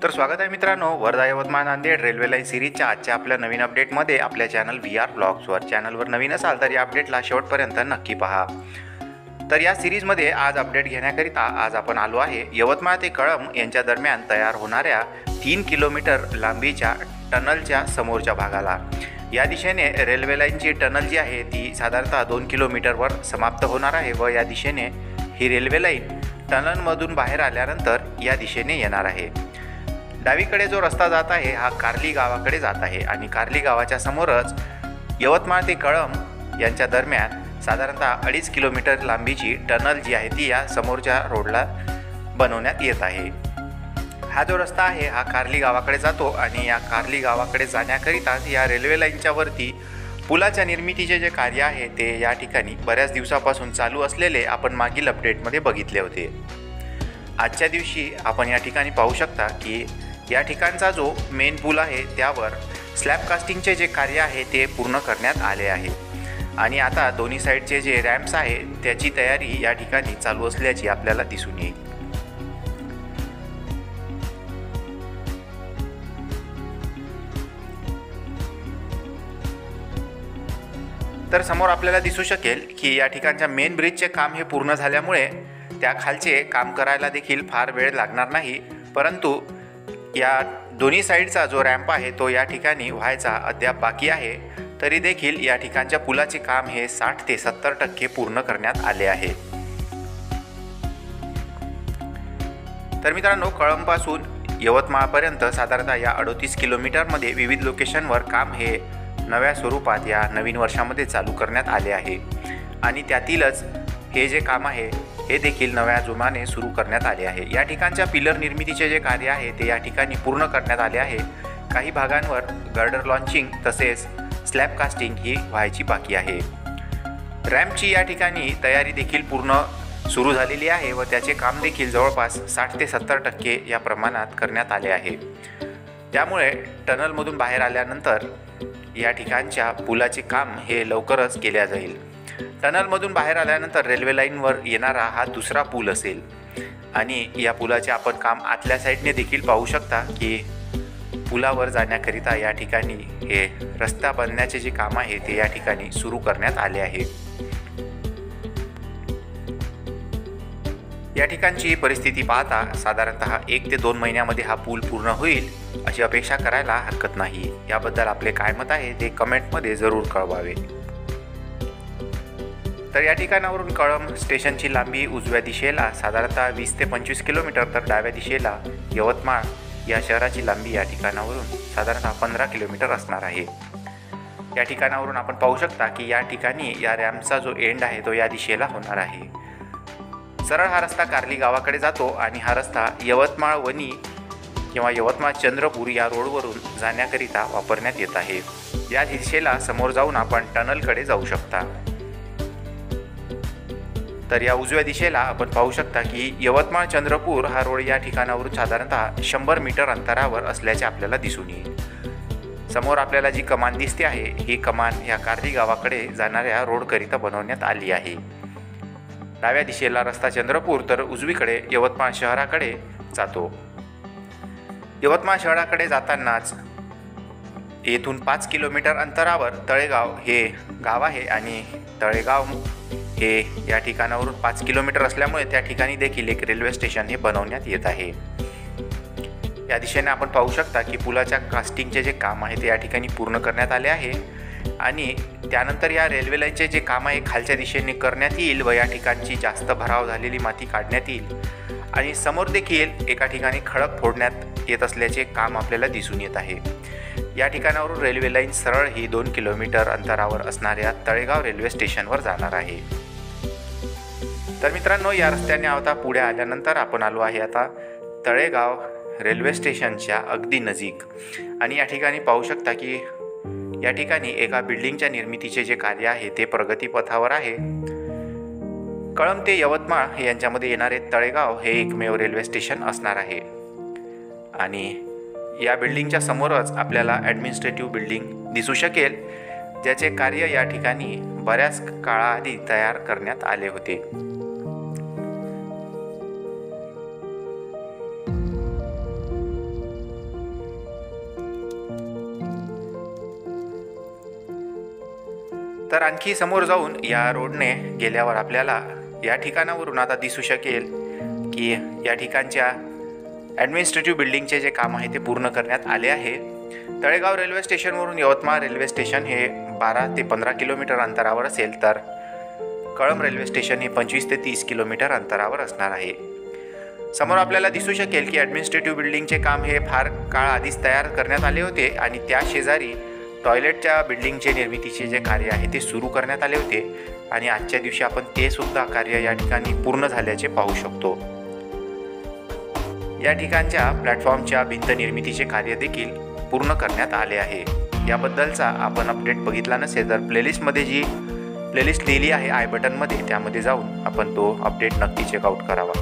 तर स्वागत आहे मित्रांनो, वर्धा यवतमाळ नांदेड रेल्वे लाईन सिरीजच्या आजच्या आपल्या नवीन अपडेटमध्ये आपल्या चॅनल VR ब्लॉग्सवर. चॅनलवर नवीन असाल तर या अपडेटला शेवटपर्यंत नक्की पहा. तर या सिरीजमध्ये आज अपडेट घेण्याकरिता आज आपण आलो आहे यवतमाळ ते कळंब यांच्या दरम्यान तयार होणाऱ्या 3 किलोमीटर लांबीच्या टनलच्या समोरच्या भागाला. या दिशेने रेल्वे लाईनची टनल जी आहे ती साधारणतः 2 किलोमीटरवर समाप्त होणार आहे व या दिशेने ही रेल्वे लाईन टनलमधून बाहेर आल्यानंतर या दिशेने येणार आहे. डावीकडे जो रस्ता जात आहे हा कार्ली गावाकडे जात आहे आणि कार्ली गावाच्या समोरच यवतमाळ ते कळंब यांच्या दरम्यान साधारणतः 2.5 किलोमीटर लांबीची टनल जी आहे ती या समोरच्या रोडला बनवण्यात येत आहे. हा जो रस्ता आहे हा कार्ली गावाकडे जातो आणि या कार्ली गावाकडे जाण्याकरिता या रेल्वे लाईनच्या वरती पुलाच्या निर्मितीचे जे कार्य आहे ते या ठिकाणी बऱ्याच दिवसापासून चालू असलेले आपण मागील अपडेटमध्ये बघितले होते. आजच्या दिवशी आपण या ठिकाणी पाहू शकता की या ठिकाणचा जो मेन पूल आहे त्यावर स्लॅब कास्टिंगचे जे कार्य आहे ते पूर्ण करण्यात आले आहे आणि आता दोन्ही साईडचे जे रॅम्प्स आहे त्याची तयारी या ठिकाणी चालू असल्याची आपल्याला दिसून येईल. तर समोर आपल्याला दिसू शकेल की या ठिकाणच्या मेन ब्रिजचे काम हे पूर्ण झाल्यामुळे त्या खालचे काम करायला देखील फार वेळ लागणार नाही, परंतु या दोन्ही साईडचा जो रॅम्प आहे तो या ठिकाणी व्हायचा अद्याप बाकी आहे. तरी देखील या ठिकाणच्या पुलाचे काम हे 60 ते 70% पूर्ण करण्यात आले आहे. तर मित्रांनो, कळंबपासून यवतमाळपर्यंत साधारणतः या 38 किलोमीटरमध्ये विविध लोकेशनवर काम हे नव्या स्वरूपात या नवीन वर्षामध्ये चालू करण्यात आले आहे आणि त्यातीलच हे जे काम आहे हे देखील नव्या जोमाने सुरू करण्यात आले आहे. या ठिकाणच्या पिलर निर्मितीचे जे कार्य आहे ते या ठिकाणी पूर्ण करण्यात आले आहे. काही भागांवर गर्डर लॉन्चिंग तसेच स्लॅब कास्टिंग ही व्हायची बाकी आहे. रॅम्पची या ठिकाणी तयारी देखील पूर्ण सुरू झालेली आहे व त्याचे काम देखील जवळपास 60 ते 70% या प्रमाणात करण्यात आले आहे. त्यामुळे टनलमधून बाहेर आल्यानंतर या ठिकाणच्या पुलाचे काम हे लवकरच केले जाईल. टनलमधून बाहेर आल्यानंतर रेल्वे लाईनवर येणारा हा दुसरा पूल असेल आणि या पुलाचे आपण काम आतल्या साईडने देखील पाहू शकता की पुलावर जाण्याकरिता या ठिकाणी हे रस्ता बांधण्याचे जे काम आहे ते या ठिकाणी सुरू करण्यात आले आहे. या ठिकाणची परिस्थिती पाहता साधारणतः 1 ते 2 महिन्यामध्ये हा पूल पूर्ण होईल अशी अपेक्षा करायला हरकत नाही. याबद्दल आपले काय मत आहे ते कमेंटमध्ये जरूर कळवावे. तर या ठिकाणावरून कळंब स्टेशनची लांबी उजव्या दिशेला साधारणतः 20 ते 25 किलोमीटर तर डाव्या दिशेला यवतमाळ या शहराची लांबी या ठिकाणावरून साधारणतः 15 किलोमीटर असणार आहे. या ठिकाणावरून आपण पाहू शकता की या ठिकाणी या रॅम्पचा जो एंड आहे तो या दिशेला होणार आहे. सरळ हा रस्ता कार्ली गावाकडे जातो आणि हा रस्ता यवतमाळ वनी किंवा यवतमाळ चंद्रपूर या रोडवरून जाण्याकरिता वापरण्यात येत आहे. या दिशेला समोर जाऊन आपण टनलकडे जाऊ शकता. तर या उजव्या दिशेला आपण पाहू शकता की यवतमाळ चंद्रपूर हा रोड या ठिकाणावरून साधारणतः 100 मीटर अंतरावर असल्याचे आपल्याला दिसून येईल. समोर आपल्याला जी कमान दिसते आहे ही कमान या कार्ली गावाकडे जाणाऱ्या रोडकरिता बनवण्यात आली आहे. डाव्या दिशेला रस्ता चंद्रपूर तर उजवीकडे यवतमाळ शहराकडे जातो. यवतमाळ शहराकडे जातानाच येथून 5 किलोमीटर अंतरावर तळेगाव हे गाव आहे आणि तळेगाव हे या ठिकाणावरून 5 किलोमीटर असल्यामुळे त्या ठिकाणी देखील एक रेल्वे स्टेशन हे बनवण्यात येत आहे. या दिशेने आपण पाहू शकता की पुलाच्या कास्टिंगचे जे काम आहे ते या ठिकाणी पूर्ण करण्यात आले आहे आणि त्यानंतर या रेल्वे लाईनचे जे काम आहे खालच्या दिशेने करण्यात येईल व या ठिकाणची जास्त भराव झालेली माती काढण्यात येईल आणि समोर देखील एका ठिकाणी खडक फोडण्यात येत असल्याचे काम आपल्याला दिसून येत आहे. या ठिकाणावरून रेल्वे लाईन सरळ ही 2 किलोमीटर अंतरावर असणाऱ्या तळेगाव रेल्वे स्टेशनवर जाणार आहे. तर मित्रांनो, या रस्त्याने आता पुढे आल्यानंतर आपण आलो आहे आता तळेगाव रेल्वे स्टेशनच्या अगदी नजीक आणि या ठिकाणी पाहू शकता की या ठिकाणी एका बिल्डिंगच्या निर्मितीचे जे कार्य आहे ते प्रगतीपथावर आहे. कळंब ते यवतमाळ यांच्यामध्ये येणारे तळेगाव हे एकमेव रेल्वे स्टेशन असणार आहे आणि या बिल्डिंगच्या समोरच आपल्याला ॲडमिनिस्ट्रेटिव्ह बिल्डिंग दिसू शकेल ज्याचे कार्य या ठिकाणी बऱ्याच काळाआधी तयार करण्यात आले होते. तर आणखी समोर जाऊन या रोडने गेल्यावर आपल्याला या ठिकाणावरून आता दिसू शकेल की या ठिकाणच्या ॲडमिनिस्ट्रेटिव्ह बिल्डिंगचे जे काम आहे ते पूर्ण करण्यात आले आहे. तळेगाव रेल्वे स्टेशनवरून यवतमाळ रेल्वे स्टेशन हे 12 ते 15 किलोमीटर अंतरावर असेल, तर कळंब रेल्वे स्टेशन हे 25 ते 30 किलोमीटर अंतरावर असणार आहे. समोर आपल्याला दिसू शकेल की ॲडमिनिस्ट्रेटिव्ह बिल्डिंगचे काम हे फार काळ आधीच तयार करण्यात आले होते आणि त्या शेजारी टॉयलेटच्या बिल्डिंगचे निर्मितीचे जे कार्य आहे ते सुरू करण्यात आले होते आणि आजच्या दिवशी आपण ते सुद्धा कार्य या ठिकाणी पूर्ण झाल्याचे पाहू शकतो. या ठिकाणच्या प्लॅटफॉर्मच्या भिंत निर्मितीचे कार्य देखील पूर्ण करण्यात आले आहे. याबद्दलचा आपण अपडेट बघितला नसेल तर प्लेलिस्टमध्ये जी प्लेलिस्ट लिहिली आहे आय बटनमध्ये, त्यामध्ये जाऊन आपण तो अपडेट नक्की चेकआउट करावा.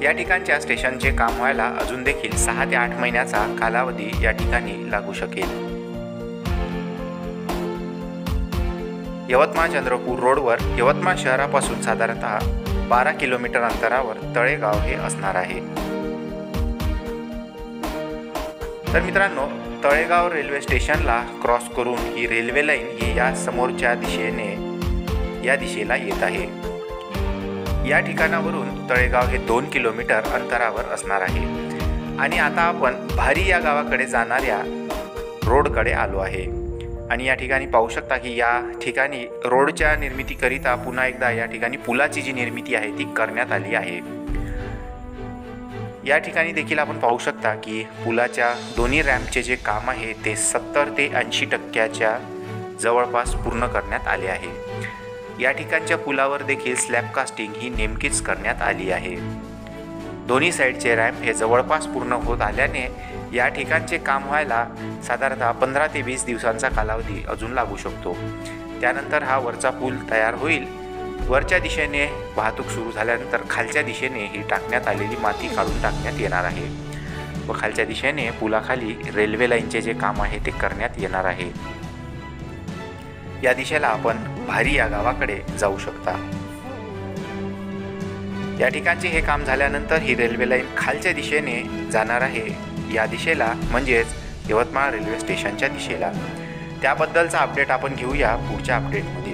या ठिकाणच्या स्टेशनचे काम व्हायला अजून देखील 6 ते 8 महिन्याचा कालावधी या ठिकाणी लागू शकेल. यवतमाळ चंद्रपूर रोडवर यवतमाळ शहरापासून साधारणतः 12 किलोमीटर अंतरावर तळेगाव हे असणार आहे. तर मित्रांनो, तळेगाव रेल्वे स्टेशनला क्रॉस करून ही रेल्वे लाईन ही या समोरच्या या दिशेला येत आहे. या ठिकाणावरून तळेगाव हे 2 किलोमीटर अंतरावर असणार आहे आणि आता आपण भारी या गावाकडे जाणाऱ्या रोडकडे आलो आहे. आणि या ठिकाणी पाहू शकता की या ठिकाणी रोडच्या निर्मितीकरिता पुन्हा एकदा या ठिकाणी पुलाची जी निर्मिती आहे ती करण्यात आली आहे. या ठिकाणी देखील आपण पाहू शकता की पुलाच्या दोन्ही रॅम्पचे जे काम आहे ते 70 ते 80% जवळपास पूर्ण करण्यात आले आहे. या ठिकाणच्या पुलावर देखील स्लॅब कास्टिंग ही नेमकीच करण्यात आली आहे. दोन्ही साईडचे रॅम्प हे जवळपास पूर्ण होत आल्याने या ठिकाणचे काम व्हायला साधारणतः 15 ते 20 दिवसांचा कालावधी अजून लागू शकतो. त्यानंतर हा वरचा पूल तयार होईल. वरच्या दिशेने वाहतूक सुरू झाल्यानंतर खालच्या दिशेने ही टाकण्यात आलेली माती काढून टाकण्यात येणार आहे व खालच्या दिशेने पुलाखाली रेल्वे लाईनचे जे काम आहे ते करण्यात येणार आहे. या दिशेला आपण भारी या गावाकडे जाऊ शकता. या ठिकाणचे हे काम झाल्यानंतर ही रेल्वे लाईन खालच्या दिशेने जाणार आहे या दिशेला, म्हणजेच यवतमाळ रेल्वे स्टेशनच्या दिशेला. त्याबद्दलचा अपडेट आपण घेऊया पुढच्या अपडेटमध्ये.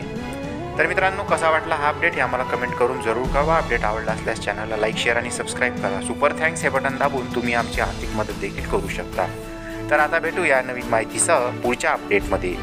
तर मित्रांनो, कसा वाटला हा अपडेट हे आम्हाला कमेंट करून जरूर कळवा. अपडेट आवडला असल्यास चॅनलला लाईक, शेअर आणि सबस्क्राईब करा. सुपर थँक्स हे बटन दाबून तुम्ही आमची आर्थिक मदत देखील करू शकता. तर आता भेटूया नवीन माहितीसह पुढच्या अपडेटमध्ये.